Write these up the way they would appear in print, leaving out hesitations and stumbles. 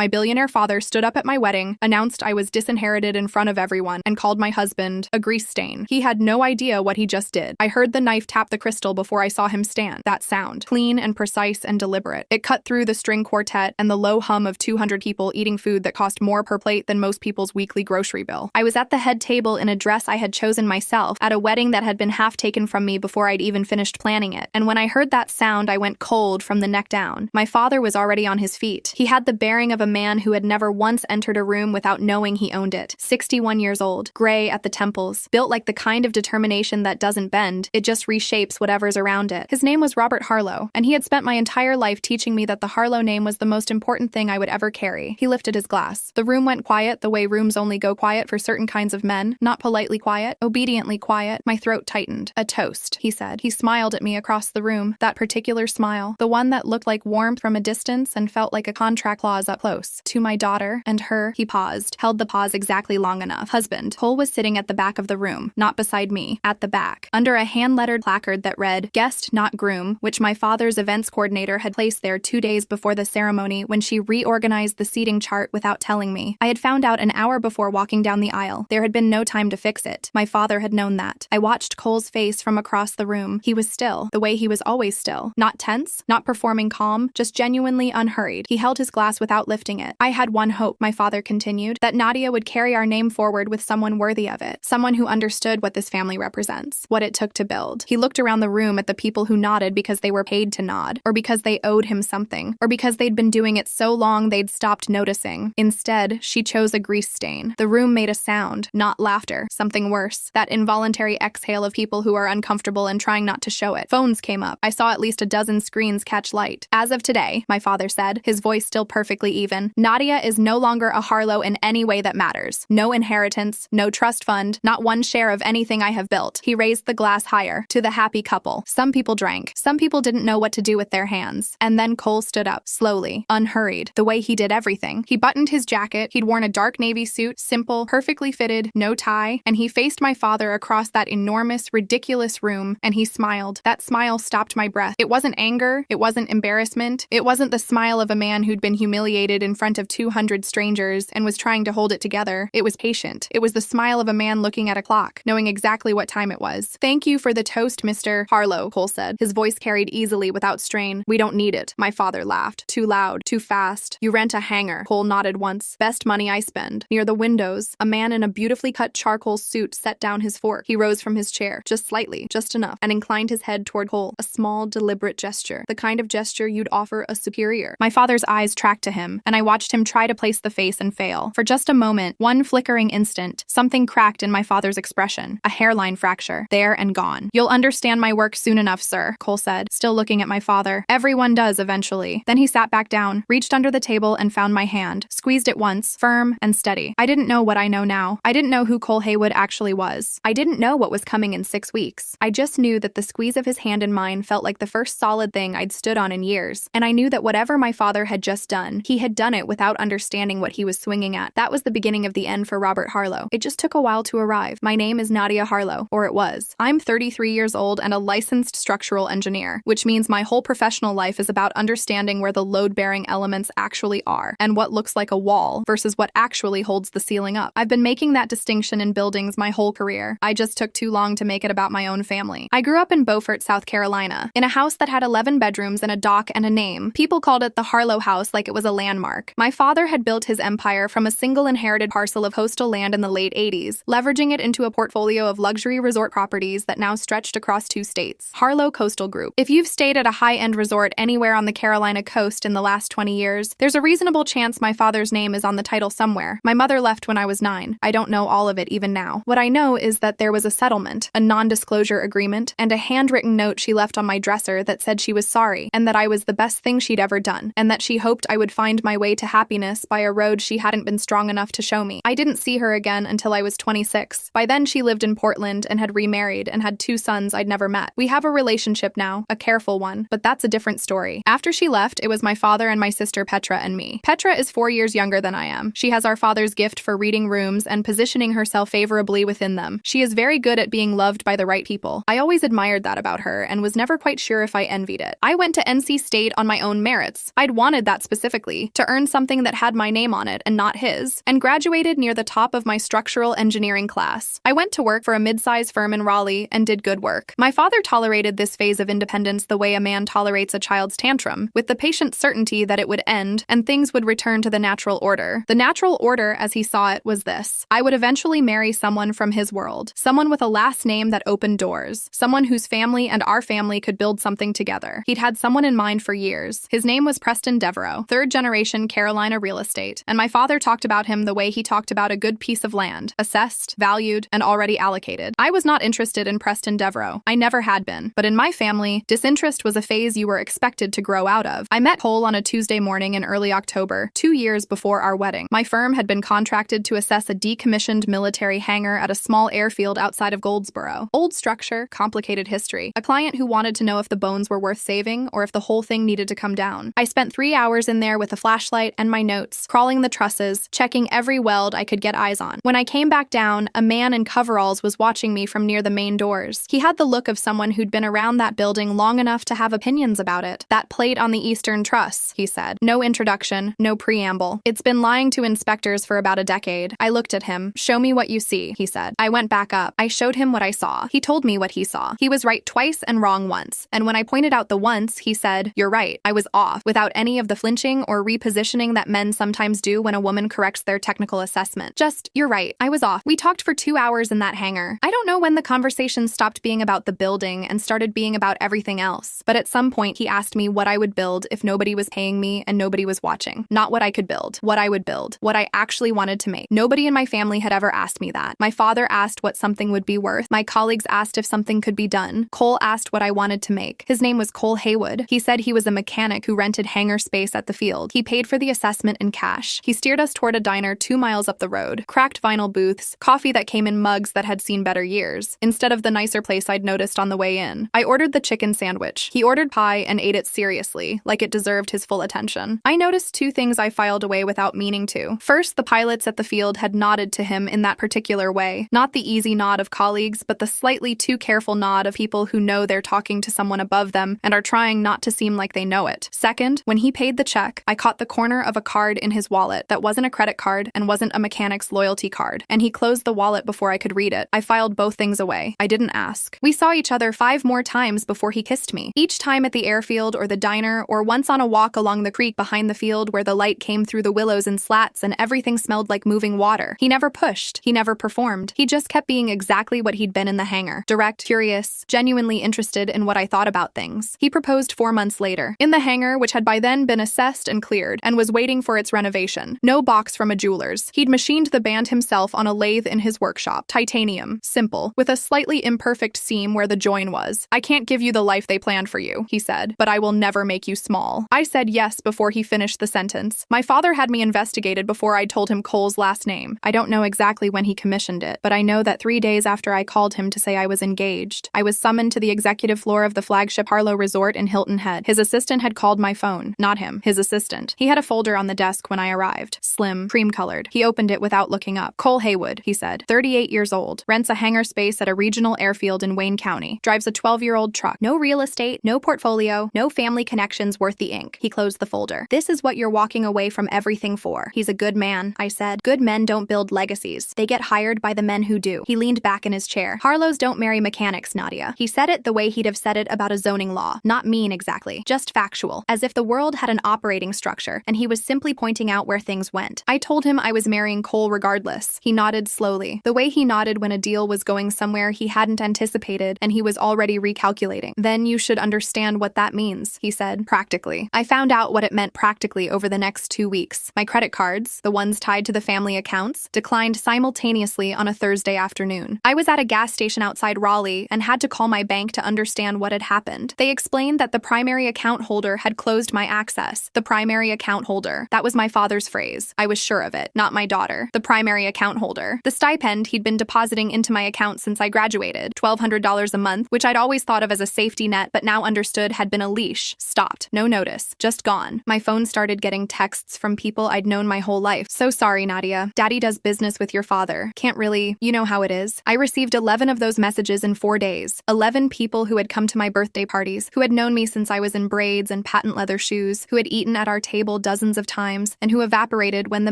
My billionaire father stood up at my wedding, announced I was disinherited in front of everyone, and called my husband a grease stain. He had no idea what he just did. I heard the knife tap the crystal before I saw him stand. That sound, clean and precise and deliberate. It cut through the string quartet and the low hum of 200 people eating food that cost more per plate than most people's weekly grocery bill. I was at the head table in a dress I had chosen myself at a wedding that had been half taken from me before I'd even finished planning it. And when I heard that sound, I went cold from the neck down. My father was already on his feet. He had the bearing of a man who had never once entered a room without knowing he owned it. 61 years old, gray at the temples, built like the kind of determination that doesn't bend, it just reshapes whatever's around it. His name was Robert Harlow, and he had spent my entire life teaching me that the Harlow name was the most important thing I would ever carry. He lifted his glass. The room went quiet the way rooms only go quiet for certain kinds of men, not politely quiet, obediently quiet. My throat tightened. A toast, he said. He smiled at me across the room, that particular smile, the one that looked like warmth from a distance and felt like a contract clause up close. To my daughter and her, he paused, held the pause exactly long enough. Husband. Cole was sitting at the back of the room, not beside me, at the back, under a hand-lettered placard that read, "Guest, not groom," which my father's events coordinator had placed there 2 days before the ceremony when she reorganized the seating chart without telling me. I had found out an hour before walking down the aisle. There had been no time to fix it. My father had known that. I watched Cole's face from across the room. He was still, the way he was always still. Not tense, not performing calm, just genuinely unhurried. He held his glass without lifting it. I had one hope, my father continued, that Nadia would carry our name forward with someone worthy of it. Someone who understood what this family represents, what it took to build. He looked around the room at the people who nodded because they were paid to nod, or because they owed him something, or because they'd been doing it so long they'd stopped noticing. Instead, she chose a grease stain. The room made a sound, not laughter, something worse. That involuntary exhale of people who are uncomfortable and trying not to show it. Phones came up. I saw at least a dozen screens catch light. As of today, my father said, his voice still perfectly even, Nadia is no longer a Harlow in any way that matters. No inheritance, no trust fund, not one share of anything I have built. He raised the glass higher, to the happy couple. Some people drank. Some people didn't know what to do with their hands. And then Cole stood up, slowly, unhurried, the way he did everything. He buttoned his jacket. He'd worn a dark navy suit, simple, perfectly fitted, no tie, and he faced my father across that enormous, ridiculous room, and he smiled. That smile stopped my breath. It wasn't anger. It wasn't embarrassment. It wasn't the smile of a man who'd been humiliated in front of 200 strangers and was trying to hold it together. It was patient. It was the smile of a man looking at a clock, knowing exactly what time it was. "Thank you for the toast, Mr. Harlow," Cole said. His voice carried easily without strain. "We don't need it." My father laughed. "Too loud, too fast. You rent a hangar." Cole nodded once. "Best money I spend." Near the windows, a man in a beautifully cut charcoal suit set down his fork. He rose from his chair, just slightly, just enough, and inclined his head toward Cole. A small, deliberate gesture. The kind of gesture you'd offer a superior. My father's eyes tracked to him, and I watched him try to place the face and fail. For just a moment, one flickering instant, something cracked in my father's expression. A hairline fracture. There and gone. "You'll understand my work soon enough, sir," Cole said, still looking at my father. "Everyone does eventually." Then he sat back down, reached under the table and found my hand, squeezed it once, firm and steady. I didn't know what I know now. I didn't know who Cole Haywood actually was. I didn't know what was coming in 6 weeks. I just knew that the squeeze of his hand in mine felt like the first solid thing I'd stood on in years, and I knew that whatever my father had just done, he had done it without understanding what he was swinging at. That was the beginning of the end for Robert Harlow. It just took a while to arrive. My name is Nadia Harlow, or it was. I'm 33 years old and a licensed structural engineer, which means my whole professional life is about understanding where the load-bearing elements actually are, and what looks like a wall versus what actually holds the ceiling up. I've been making that distinction in buildings my whole career. I just took too long to make it about my own family. I grew up in Beaufort, South Carolina, in a house that had 11 bedrooms and a dock and a name. People called it the Harlow House like it was a landmark. My father had built his empire from a single inherited parcel of coastal land in the late 80s, leveraging it into a portfolio of luxury resort properties that now stretched across 2 states. Harlow Coastal Group. If you've stayed at a high-end resort anywhere on the Carolina coast in the last 20 years, there's a reasonable chance my father's name is on the title somewhere. My mother left when I was 9. I don't know all of it even now. What I know is that there was a settlement, a non-disclosure agreement, and a handwritten note she left on my dresser that said she was sorry, and that I was the best thing she'd ever done, and that she hoped I would find my way to happiness by a road she hadn't been strong enough to show me. I didn't see her again until I was 26. By then she lived in Portland and had remarried and had 2 sons I'd never met. We have a relationship now, a careful one, but that's a different story. After she left, it was my father and my sister Petra and me. Petra is 4 years younger than I am. She has our father's gift for reading rooms and positioning herself favorably within them. She is very good at being loved by the right people. I always admired that about her and was never quite sure if I envied it. I went to NC State on my own merits. I'd wanted that specifically, to earn something that had my name on it and not his, and graduated near the top of my structural engineering class. I went to work for a mid-size firm in Raleigh and did good work. My father tolerated this phase of independence the way a man tolerates a child's tantrum, with the patient certainty that it would end and things would return to the natural order. The natural order, as he saw it, was this: I would eventually marry someone from his world, someone with a last name that opened doors, someone whose family and our family could build something together. He'd had someone in mind for years. His name was Preston Devereaux, third-generation Carolina real estate, and my father talked about him the way he talked about a good piece of land, assessed, valued, and already allocated. I was not interested in Preston Devereaux. I never had been. But in my family, disinterest was a phase you were expected to grow out of. I met Cole on a Tuesday morning in early October, 2 years before our wedding. My firm had been contracted to assess a decommissioned military hangar at a small airfield outside of Goldsboro. Old structure, complicated history. A client who wanted to know if the bones were worth saving or if the whole thing needed to come down. I spent 3 hours in there with a flashlight and my notes, crawling the trusses, checking every weld I could get eyes on. When I came back down, a man in coveralls was watching me from near the main doors. He had the look of someone who'd been around that building long enough to have opinions about it. That plate on the eastern truss, he said. No introduction, no preamble. It's been lying to inspectors for about a decade. I looked at him. Show me what you see, he said. I went back up. I showed him what I saw. He told me what he saw. He was right twice and wrong once. And when I pointed out the once, he said, "You're right. I was off," without any of the flinching or repositioning that men sometimes do when a woman corrects their technical assessment. Just, "You're right. I was off." We talked for 2 hours in that hangar. I don't know when the conversation stopped being about the building and started being about everything else. But at some point, he asked me what I would build if nobody was paying me and nobody was watching. Not what I could build. What I would build. What I actually wanted to make. Nobody in my family had ever asked me that. My father asked what something would be worth. My colleagues asked if something could be done. Cole asked what I wanted to make. His name was Cole Haywood. He said he was a mechanic who rented hangar space at the field. He paid for the assessment in cash. He steered us toward a diner 2 miles up the road. Cracked vinyl booths, coffee that came in mugs that had seen better years, instead of the nicer place I'd noticed on the way in. I ordered the chicken sandwich. He ordered pie and ate it seriously, like it deserved his full attention. I noticed 2 things I filed away without meaning to. First, the pilots at the field had nodded to him in that particular way. Not the easy nod of colleagues, but the slightly too careful nod of people who know they're talking to someone above them and are trying not to seem like they know it. Second, when he paid the check, I caught the corner of a card in his wallet that wasn't a credit card and wasn't a mechanic's loyalty card, and he closed the wallet before I could read it. I filed both things away. I didn't ask. We saw each other 5 more times before he kissed me. Each time at the airfield or the diner, or once on a walk along the creek behind the field where the light came through the willows and slats and everything smelled like moving water. He never pushed. He never performed. He just kept being exactly what he'd been in the hangar. Direct, curious, genuinely interested in what I thought about things. He proposed 4 months later. In the hangar, which had by then been assessed and cleared, and was waiting for its renovation. No box from a jeweler's. He'd machined the band himself on a lathe in his workshop. Titanium. Simple. With a slightly imperfect seam where the join was. "I can't give you the life they planned for you," he said, "but I will never make you small." I said yes before he finished the sentence. My father had me investigated before I told him Cole's last name. I don't know exactly when he commissioned it, but I know that 3 days after I called him to say I was engaged, I was summoned to the executive floor of the flagship Harlow Resort in Hilton Head. His assistant had called my phone. Not him. His assistant. He had a folder on the desk when I arrived. Slim, cream-colored. He opened it without looking up. "Cole Haywood," he said. 38 years old. Rents a hangar space at a regional airfield in Wayne County. Drives a 12-year-old truck. No real estate, no portfolio, no family connections worth the ink. He closed the folder. "This is what you're walking away from everything for. He's a good man," I said. "Good men don't build legacies. They get hired by the men who do." He leaned back in his chair. "Harlows don't marry mechanics, Nadia." He said it the way he'd have said it about a zoning law. Not mean exactly. Just factual. As if the world had an operating structure, and he was simply pointing out where things went. I told him I was marrying Cole regardless. He nodded slowly. The way he nodded when a deal was going somewhere he hadn't anticipated, and he was already recalculating. "Then you should understand what that means," he said. "Practically." I found out what it meant practically over the next 2 weeks. My credit cards, the ones tied to the family accounts, declined simultaneously on a Thursday afternoon. I was at a gas station outside Raleigh and had to call my bank to understand what had happened. They explained that the primary account holder had closed my access. The primary account holder. That was my father's phrase. I was sure of it. Not my daughter. The primary account holder. The stipend he'd been depositing into my account since I graduated. $1,200 a month, which I'd always thought of as a safety net but now understood had been a leash. Stopped. No notice. Just gone. My phone started getting texts from people I'd known my whole life. "So sorry, Nadia. Daddy does business with your father. Can't really, you know how it is." I received 11 of those messages in 4 days. 11 people who had come to my birthday parties, who had known me since I was in braids and patent leather shoes, who had eaten at our table relatable dozens of times, and who evaporated when the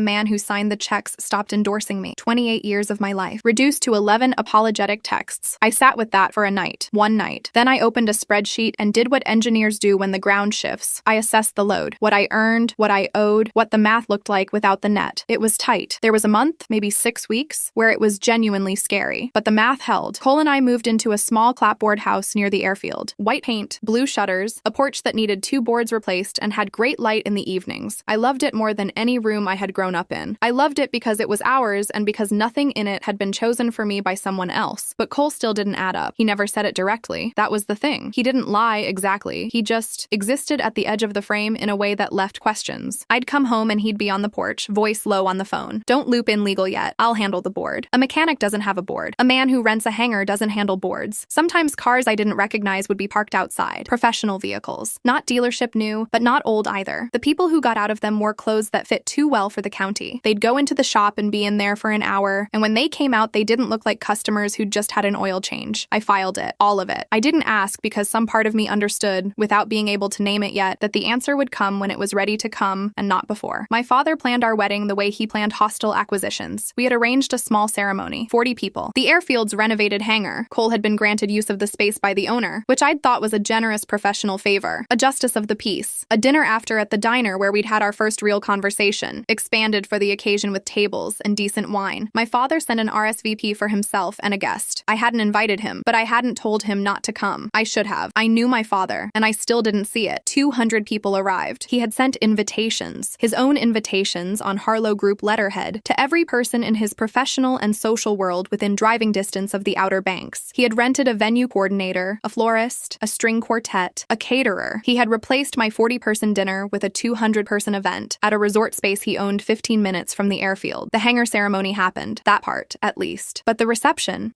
man who signed the checks stopped endorsing me. 28 years of my life. Reduced to 11 apologetic texts. I sat with that for one night. Then I opened a spreadsheet and did what engineers do when the ground shifts. I assessed the load. What I earned, what I owed, what the math looked like without the net. It was tight. There was a month, maybe 6 weeks, where it was genuinely scary. But the math held. Cole and I moved into a small clapboard house near the airfield. White paint, blue shutters, a porch that needed 2 boards replaced and had great light in the evenings. I loved it more than any room I had grown up in. I loved it because it was ours and because nothing in it had been chosen for me by someone else. But Cole still didn't add up. He never said it directly. That was the thing. He didn't lie exactly. He just existed at the edge of the frame in a way that left questions. I'd come home and he'd be on the porch, voice low on the phone. Don't loop in legal yet. I'll handle the board. A mechanic doesn't have a board. A man who rents a hangar doesn't handle boards. Sometimes cars I didn't recognize would be parked outside. Professional vehicles. Not dealership new, but not old either. The people who got out of them wore clothes that fit too well for the county. They'd go into the shop and be in there for an hour, and when they came out, they didn't look like customers who'd just had an oil change. I filed it. All of it. I didn't ask because some part of me understood, without being able to name it yet, that the answer would come when it was ready to come and not before. My father planned our wedding the way he planned hostile acquisitions. We had arranged a small ceremony. 40 people. The airfield's renovated hangar. Cole had been granted use of the space by the owner, which I'd thought was a generous professional favor. A justice of the peace. A dinner after at the diner where we'd had our first real conversation, expanded for the occasion with tables and decent wine. My father sent an RSVP for himself and a guest. I hadn't invited him, but I hadn't told him not to come. I should have. I knew my father, and I still didn't see it. 200 people arrived. He had sent invitations, his own invitations on Harlow Group letterhead, to every person in his professional and social world within driving distance of the Outer Banks. He had rented a venue coordinator, a florist, a string quartet, a caterer. He had replaced my 40-person dinner with a 200-person event at a resort space he owned 15 minutes from the airfield. The hangar ceremony happened, that part, at least. But the reception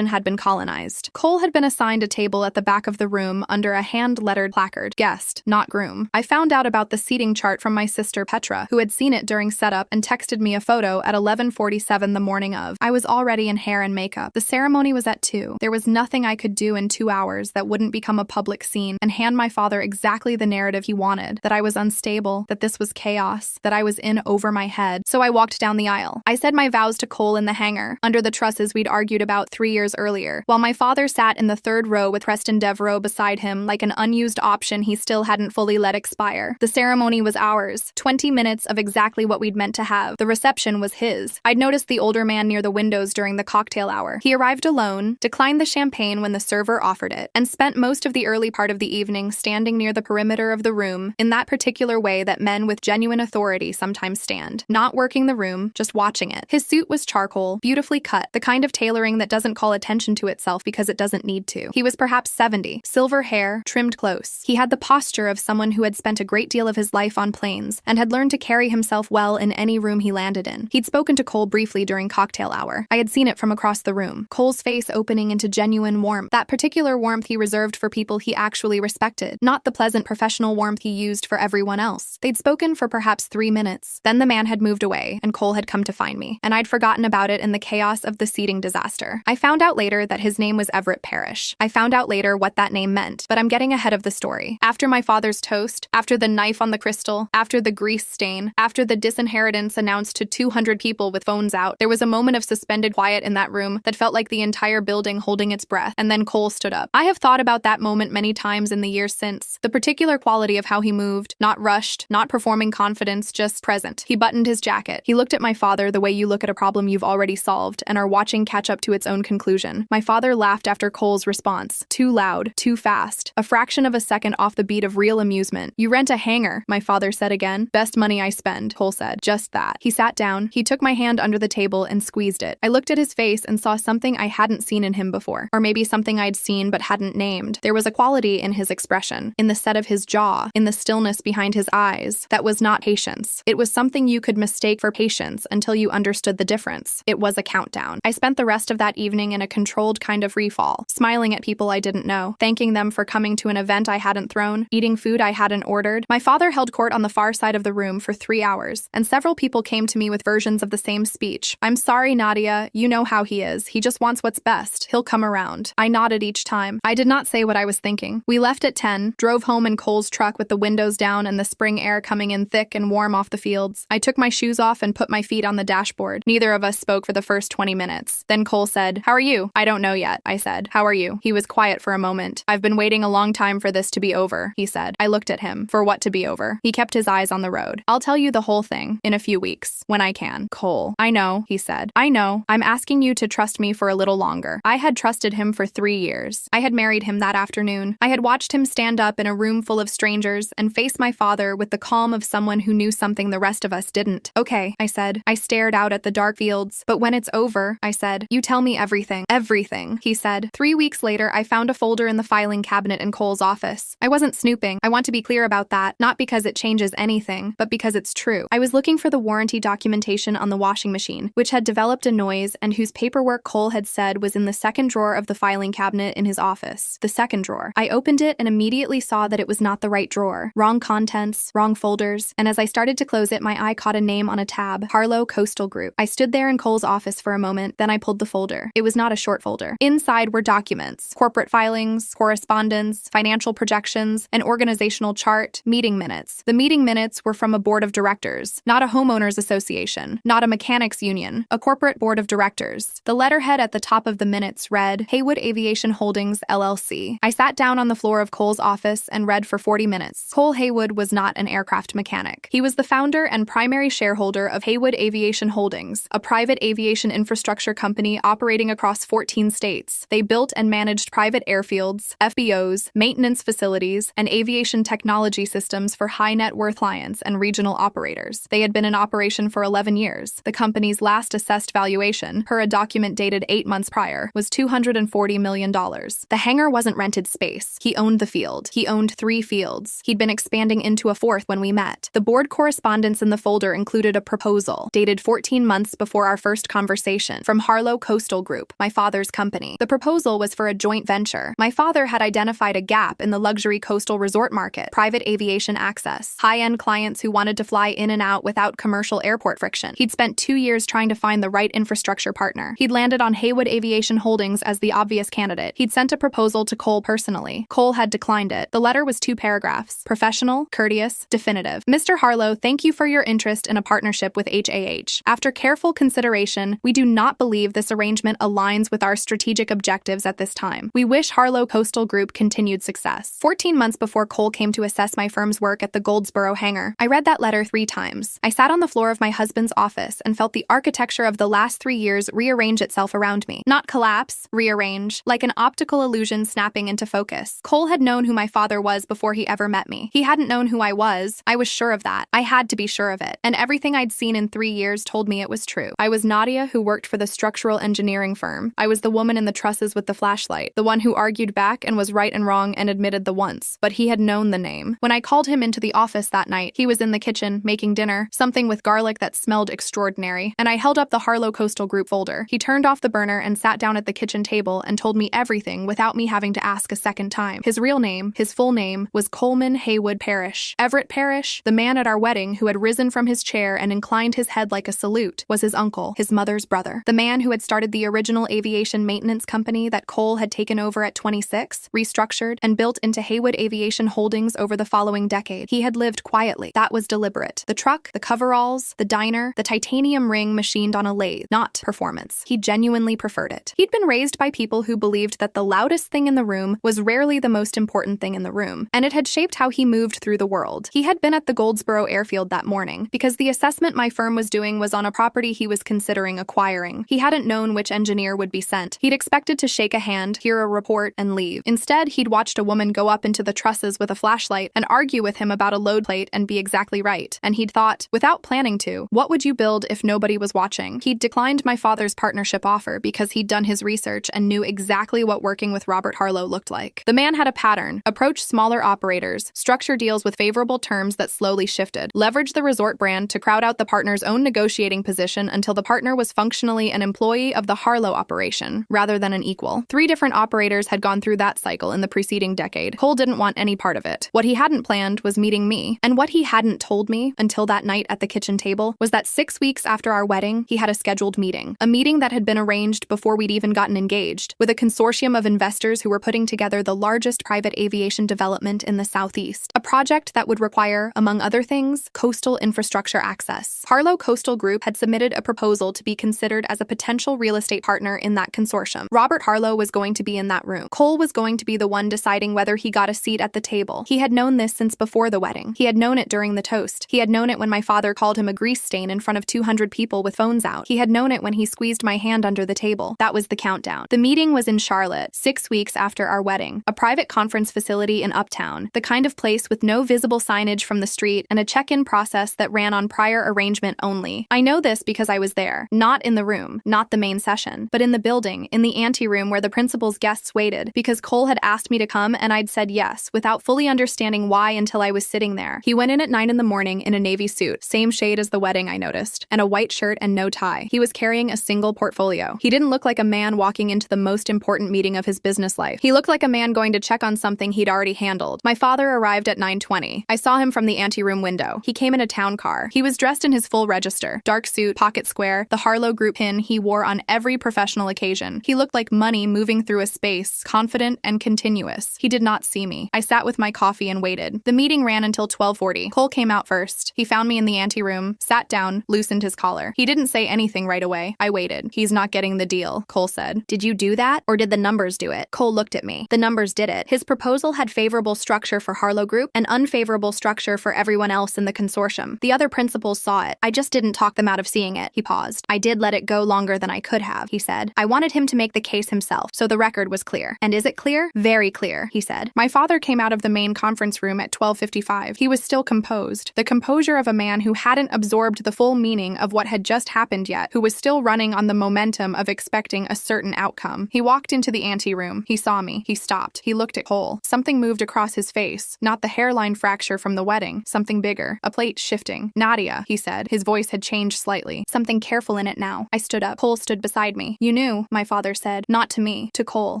had been colonized. Cole had been assigned a table at the back of the room under a hand-lettered placard, guest, not groom. I found out about the seating chart from my sister Petra, who had seen it during setup and texted me a photo at 11:47 the morning of. I was already in hair and makeup. The ceremony was at 2. There was nothing I could do in 2 hours that wouldn't become a public scene and hand my father exactly the narrative he wanted, that I was unstable, that this was chaos, that I was in over my head. So I walked down the aisle. I said my vows to Cole in the hangar, under the trusses we'd argued about 3 years earlier, while my father sat in the 3rd row with Preston Devereaux beside him like an unused option he still hadn't fully let expire. The ceremony was ours. 20 minutes of exactly what we'd meant to have. The reception was his. I'd noticed the older man near the windows during the cocktail hour. He arrived alone, declined the champagne when the server offered it, and spent most of the early part of the evening standing near the perimeter of the room in that particular way that men with genuine authority sometimes stand. Not working the room, just watching it. His suit was charcoal, beautifully cut, the kind of tailoring that doesn't call attention to itself because it doesn't need to. He was perhaps 70, silver hair, trimmed close. He had the posture of someone who had spent a great deal of his life on planes and had learned to carry himself well in any room he landed in. He'd spoken to Cole briefly during cocktail hour. I had seen it from across the room. Cole's face opening into genuine warmth. That particular warmth he reserved for people he actually respected, not the pleasant professional warmth he used for everyone else. They'd spoken for perhaps 3 minutes. Then the man had moved away, and Cole had come to find me, and I'd forgotten about it in the chaos of the seating disaster. I found out later that his name was Everett Parrish. I found out later what that name meant, but I'm getting ahead of the story. After my father's toast, after the knife on the crystal, after the grease stain, after the disinheritance announced to 200 people with phones out, there was a moment of suspended quiet in that room that felt like the entire building holding its breath, and then Cole stood up. I have thought about that moment many times in the years since. The particular quality of how he moved, not rushed, not performing confidence, just present. He buttoned his jacket. He looked at my father the way you look at a problem you've already solved and are watching catch up to its own conclusion. My father laughed after Cole's response. Too loud, too fast. A fraction of a second off the beat of real amusement. You rent a hangar, my father said again. Best money I spend, Cole said. Just that. He sat down. He took my hand under the table and squeezed it. I looked at his face and saw something I hadn't seen in him before. Or maybe something I'd seen but hadn't named. There was a quality in his expression, in the set of his jaw, in the stillness behind his eyes, that was not patience. It was something you could mistake for patience until you understood the difference. It was a countdown. I spent the rest of that evening in a controlled kind of refall, smiling at people I didn't know, thanking them for coming to an event I hadn't thrown, eating food I hadn't ordered. My father held court on the far side of the room for 3 hours, and several people came to me with versions of the same speech. I'm sorry, Nadia, you know how he is. He just wants what's best. He'll come around. I nodded each time. I did not say what I was thinking. We left at 10, drove home in Cole's truck with the windows down and the spring air air coming in thick and warm off the fields. I took my shoes off and put my feet on the dashboard. Neither of us spoke for the first 20 minutes. Then Cole said, "How are you?" "I don't know yet," I said. "How are you?" He was quiet for a moment. "I've been waiting a long time for this to be over," he said. I looked at him. For what to be over? He kept his eyes on the road. "I'll tell you the whole thing in a few weeks, when I can." "Cole." "I know," he said. "I know. I'm asking you to trust me for a little longer." I had trusted him for 3 years. I had married him that afternoon. I had watched him stand up in a room full of strangers and face my father with the calm of someone who knew something the rest of us didn't. "Okay," I said. I stared out at the dark fields. "But when it's over," I said, "you tell me everything." "Everything," he said. 3 weeks later, I found a folder in the filing cabinet in Cole's office. I wasn't snooping. I want to be clear about that, not because it changes anything, but because it's true. I was looking for the warranty documentation on the washing machine, which had developed a noise and whose paperwork Cole had said was in the second drawer of the filing cabinet in his office. The second drawer. I opened it and immediately saw that it was not the right drawer. Wrong contents, wrong folders, and as I started to close it, my eye caught a name on a tab, Harlow Coastal Group. I stood there in Cole's office for a moment, then I pulled the folder. It was not a short folder. Inside were documents, corporate filings, correspondence, financial projections, an organizational chart, meeting minutes. The meeting minutes were from a board of directors, not a homeowners association, not a mechanics union, a corporate board of directors. The letterhead at the top of the minutes read, Haywood Aviation Holdings, LLC. I sat down on the floor of Cole's office and read for 40 minutes. Cole Haywood was not an aircraft mechanic. He was the founder and primary shareholder of Haywood Aviation Holdings, a private aviation infrastructure company operating across 14 states. They built and managed private airfields, FBOs, maintenance facilities, and aviation technology systems for high-net-worth clients and regional operators. They had been in operation for 11 years. The company's last assessed valuation, per a document dated 8 months prior, was $240 million. The hangar wasn't rented space. He owned the field. He owned 3 fields. He'd been expanding into a 4th when we met. The board correspondence in the folder included a proposal, dated 14 months before our first conversation, from Harlow Coastal Group, my father's company. The proposal was for a joint venture. My father had identified a gap in the luxury coastal resort market, private aviation access, high-end clients who wanted to fly in and out without commercial airport friction. He'd spent 2 years trying to find the right infrastructure partner. He'd landed on Haywood Aviation Holdings as the obvious candidate. He'd sent a proposal to Cole personally. Cole had declined it. The letter was 2 paragraphs: professional, courteous, definitive. Mr. Harlow, thank you for your interest in a partnership with HAH. After careful consideration, we do not believe this arrangement aligns with our strategic objectives at this time. We wish Harlow Coastal Group continued success. 14 months before Cole came to assess my firm's work at the Goldsboro hangar, I read that letter 3 times. I sat on the floor of my husband's office and felt the architecture of the last 3 years rearrange itself around me. Not collapse, rearrange, like an optical illusion snapping into focus. Cole had known who my father was before he ever met me. He hadn't known who I was. I was sure of that. I had to be sure of it. And everything I'd seen in 3 years told me it was true. I was Nadia, who worked for the structural engineering firm. I was the woman in the trusses with the flashlight, the one who argued back and was right and wrong and admitted the once. But he had known the name. When I called him into the office that night, he was in the kitchen, making dinner, something with garlic that smelled extraordinary, and I held up the Harlow Coastal Group folder. He turned off the burner and sat down at the kitchen table and told me everything without me having to ask a second time. His real name, his full name, was Coleman Haywood Parrish. Everett Parrish, the man at our wedding who had risen from his chair and inclined his head like a salute, was his uncle, his mother's brother. The man who had started the original aviation maintenance company that Cole had taken over at 26, restructured, and built into Haywood Aviation Holdings over the following decade. He had lived quietly. That was deliberate. The truck, the coveralls, the diner, the titanium ring machined on a lathe, not performance. He genuinely preferred it. He'd been raised by people who believed that the loudest thing in the room was rarely the most important thing in the room, and it had shaped how he moved through the world. He had been at the Goldsboro airfield that morning because the assessment my firm was doing was on a property he was considering acquiring. He hadn't known which engineer would be sent. He'd expected to shake a hand, hear a report, and leave. Instead, he'd watched a woman go up into the trusses with a flashlight and argue with him about a load plate and be exactly right. And he'd thought, without planning to, what would you build if nobody was watching? He'd declined my father's partnership offer because he'd done his research and knew exactly what working with Robert Harlow looked like. The man had a pattern: approach smaller operators, structure deals with favorable terms that slowly shifted, leverage the resort brand to crowd out the partner's own negotiating position until the partner was functionally an employee of the Harlow operation, rather than an equal. 3 different operators had gone through that cycle in the preceding decade. Cole didn't want any part of it. What he hadn't planned was meeting me, and what he hadn't told me until that night at the kitchen table was that 6 weeks after our wedding, he had a scheduled meeting. A meeting that had been arranged before we'd even gotten engaged, with a consortium of investors who were putting together the largest private aviation development in the Southeast. A project that would require require, among other things, coastal infrastructure access. Harlow Coastal Group had submitted a proposal to be considered as a potential real estate partner in that consortium. Robert Harlow was going to be in that room. Cole was going to be the one deciding whether he got a seat at the table. He had known this since before the wedding. He had known it during the toast. He had known it when my father called him a grease stain in front of 200 people with phones out. He had known it when he squeezed my hand under the table. That was the countdown. The meeting was in Charlotte, 6 weeks after our wedding, a private conference facility in Uptown, the kind of place with no visible signage from the street and a check-in process that ran on prior arrangement only. I know this because I was there, not in the room, not the main session, but in the building, in the anteroom where the principal's guests waited, because Cole had asked me to come and I'd said yes, without fully understanding why until I was sitting there. He went in at 9 in the morning in a navy suit, same shade as the wedding I noticed, and a white shirt and no tie. He was carrying a single portfolio. He didn't look like a man walking into the most important meeting of his business life. He looked like a man going to check on something he'd already handled. My father arrived at 9:20. I saw him from the anteroom window. He came in a town car. He was dressed in his full register, dark suit, pocket square, the Harlow Group pin he wore on every professional occasion. He looked like money moving through a space, confident and continuous. He did not see me. I sat with my coffee and waited. The meeting ran until 12:40. Cole came out first. He found me in the anteroom, sat down, loosened his collar. He didn't say anything right away. I waited. He's not getting the deal, Cole said. Did you do that, or did the numbers do it? Cole looked at me. The numbers did it. His proposal had favorable structure for Harlow Group and unfavorable structure for everyone else in the consortium. The other principals saw it. I just didn't talk them out of seeing it. He paused. I did let it go longer than I could have, he said. I wanted him to make the case himself, so the record was clear. And is it clear? Very clear, he said. My father came out of the main conference room at 12:55. He was still composed. The composure of a man who hadn't absorbed the full meaning of what had just happened yet, who was still running on the momentum of expecting a certain outcome. He walked into the anteroom. He saw me. He stopped. He looked at Cole. Something moved across his face. Not the hairline fracture from the wedding. Something bigger. A plate shifting. Nadia, he said. His voice had changed slightly. Something careful in it now. I stood up. Cole stood beside me. You knew, my father said. Not to me. To Cole.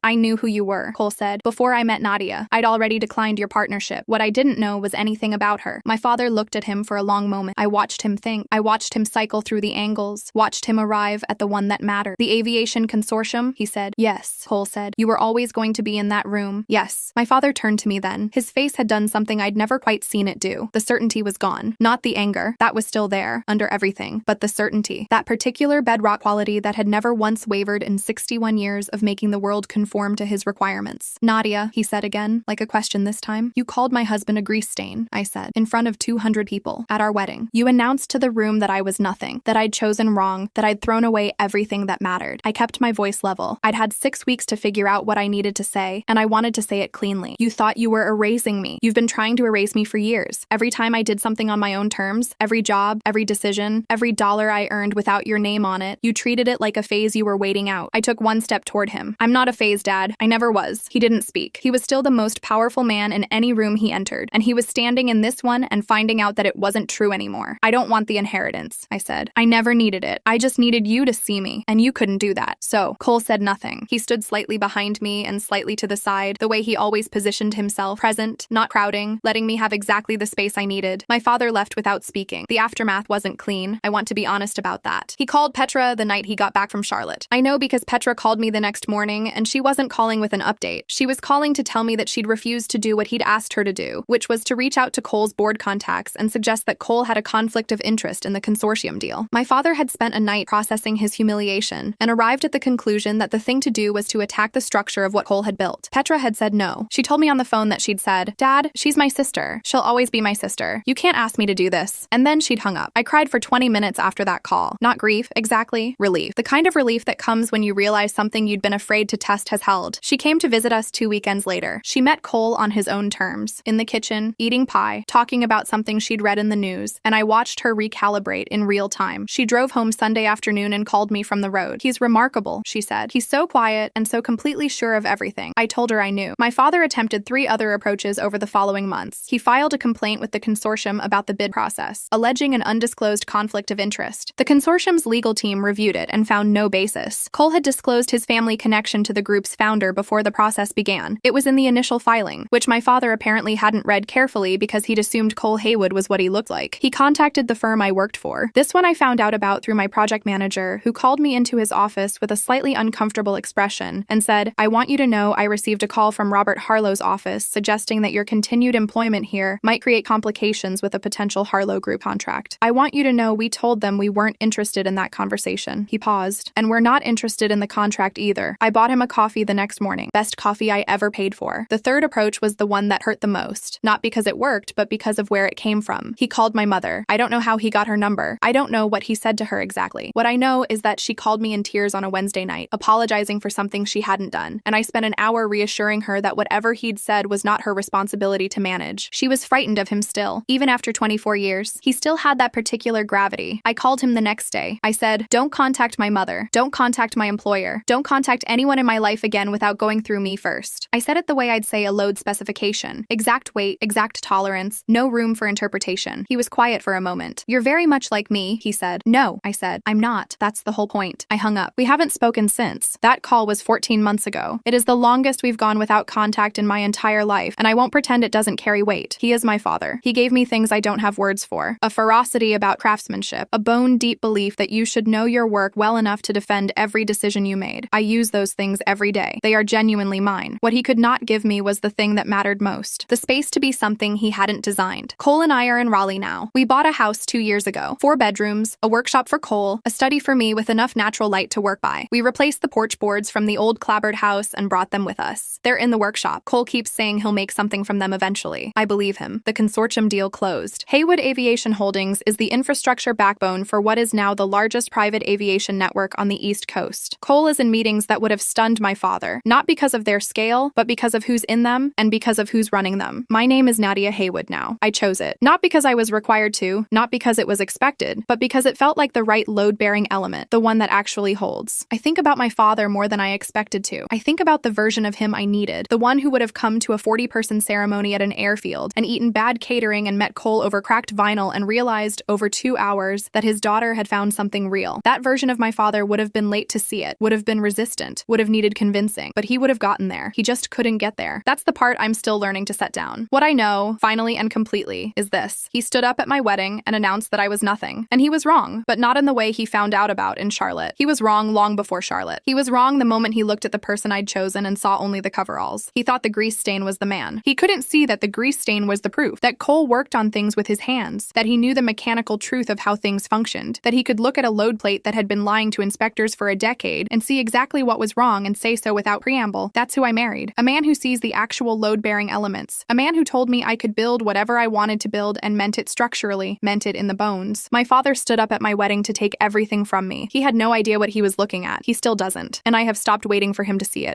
I knew who you were, Cole said. Before I met Nadia, I'd already declined your partnership. What I didn't know was anything about her. My father looked at him for a long moment. I watched him think. I watched him cycle through the angles. Watched him arrive at the one that mattered. The aviation consortium, he said. Yes, Cole said. You were always going to be in that room. Yes. My father turned to me then. His face had done something I'd never quite seen it do. The certainty was gone. Not the anger. That was still there, under everything. But the certainty. That particular bedrock quality that had never once wavered in 61 years of making the world conform to his requirements. Nadia, he said again, like a question this time. You called my husband a grease stain, I said, in front of 200 people, at our wedding. You announced to the room that I was nothing, that I'd chosen wrong, that I'd thrown away everything that mattered. I kept my voice level. I'd had 6 weeks to figure out what I needed to say, and I wanted to say it cleanly. You thought you were erasing me. You've been trying to erase me for years. Every time I did something on my own terms, every job, every decision, every dollar I earned without your name on it, you treated it like a phase you were waiting out. I took one step toward him. I'm not a phase, Dad. I never was. He didn't speak. He was still the most powerful man in any room he entered, and he was standing in this one and finding out that it wasn't true anymore. I don't want the inheritance, I said. I never needed it. I just needed you to see me, and you couldn't do that. So, Cole said nothing. He stood slightly behind me and slightly to the side, the way he always positioned himself, present, not crowding, letting me have exactly the space I needed. My father left without speaking. The aftermath wasn't clean. I want to be honest about that. He called Petra the night he got back from Charlotte. I know because Petra called me the next morning, and she wasn't calling with an update. She was calling to tell me that she'd refused to do what he'd asked her to do, which was to reach out to Cole's board contacts and suggest that Cole had a conflict of interest in the consortium deal. My father had spent a night processing his humiliation and arrived at the conclusion that the thing to do was to attack the structure of what Cole had built. Petra had said no. She told me on the phone that she'd said, Dad, she's my sister. She'll always be my sister. You can't ask me to do this. And then she'd hung up. I cried for 20 minutes after that call. Not grief, exactly. Relief. The kind of relief that comes when you realize something you'd been afraid to test has held. She came to visit us 2 weekends later. She met Cole on his own terms, in the kitchen, eating pie, talking about something she'd read in the news, and I watched her recalibrate in real time. She drove home Sunday afternoon and called me from the road. He's remarkable, she said. He's so quiet and so completely sure of everything. I told her I knew. My father attempted 3 other approaches over the following months. He filed a complaint with the consortium about the bid process, alleging an undisclosed conflict of interest. The consortium's legal team reviewed it and found no basis. Cole had disclosed his family connection to the group's founder before the process began. It was in the initial filing, which my father apparently hadn't read carefully because he'd assumed Cole Haywood was what he looked like. He contacted the firm I worked for. This one I found out about through my project manager, who called me into his office with a slightly uncomfortable expression and said, I want you to know I received a call from Robert Harlow's office suggesting that your continued employment here might create complications with a potential Harlow Group contract. I want you to know we told them we weren't interested in that conversation. He paused. And we're not interested in the contract either. I bought him a coffee the next morning. Best coffee I ever paid for. The third approach was the one that hurt the most. Not because it worked, but because of where it came from. He called my mother. I don't know how he got her number. I don't know what he said to her exactly. What I know is that she called me in tears on a Wednesday night, apologizing for something she hadn't done. And I spent an hour reassuring her that whatever he'd said was not her responsibility to manage. She was frightened of him still. Even after 24 years, he still had that particular gravity. I called him the next day. I said, don't contact my mother. Don't contact my employer. Don't contact anyone in my life again without going through me first. I said it the way I'd say a load specification. Exact weight, exact tolerance, no room for interpretation. He was quiet for a moment. You're very much like me, he said. No, I said. I'm not. That's the whole point. I hung up. We haven't spoken since. That call was 14 months ago. It is the longest we've gone without contact in my entire life, and I won't pretend it doesn't carry weight. He is my father. He gave me things I don't have words for. A ferocity about craftsmanship. A bone-deep belief that you should know your work well enough to defend every decision you made. I use those things every day. They are genuinely mine. What he could not give me was the thing that mattered most. The space to be something he hadn't designed. Cole and I are in Raleigh now. We bought a house 2 years ago. 4 bedrooms, a workshop for Cole, a study for me with enough natural light to work by. We replaced the porch boards from the old clapboard house and brought them with us. They're in the workshop. Cole keeps saying he'll make something from them eventually. I believe him. The consortium deal closed. Haywood Aviation Holdings is the infrastructure backbone for what is now the largest private aviation network on the East Coast. Cole is in meetings that would have stunned my father, not because of their scale, but because of who's in them and because of who's running them. My name is Nadia Haywood now. I chose it. Not because I was required to, not because it was expected, but because it felt like the right load-bearing element, the one that actually holds. I think about my father more than I expected to. I think about the version of him I needed, the one who would have come to a 40-person ceremony at an airfield and eaten bad catering and met Cole over cracked vinyl and realized over 2 hours that his daughter had found something real. That version of my father would have been late to see it, would have been resistant, would have needed convincing, but he would have gotten there. He just couldn't get there. That's the part I'm still learning to set down. What I know, finally and completely, is this. He stood up at my wedding and announced that I was nothing. And he was wrong, but not in the way he found out about in Charlotte. He was wrong long before Charlotte. He was wrong the moment he looked at the person I'd chosen and saw only the coveralls. He thought the grease stain was the man. He couldn't see that the grease stain was the proof, that Cole worked on things with his hands, that he knew the mechanical truth of how things functioned, that he could look at a load plate that had been lying to inspectors for a decade and see exactly what was wrong and say so without preamble. That's who I married. A man who sees the actual load-bearing elements. A man who told me I could build whatever I wanted to build and meant it structurally, meant it in the bones. My father stood up at my wedding to take everything from me. He had no idea what he was looking at. He still doesn't. And I have stopped waiting for him to see it.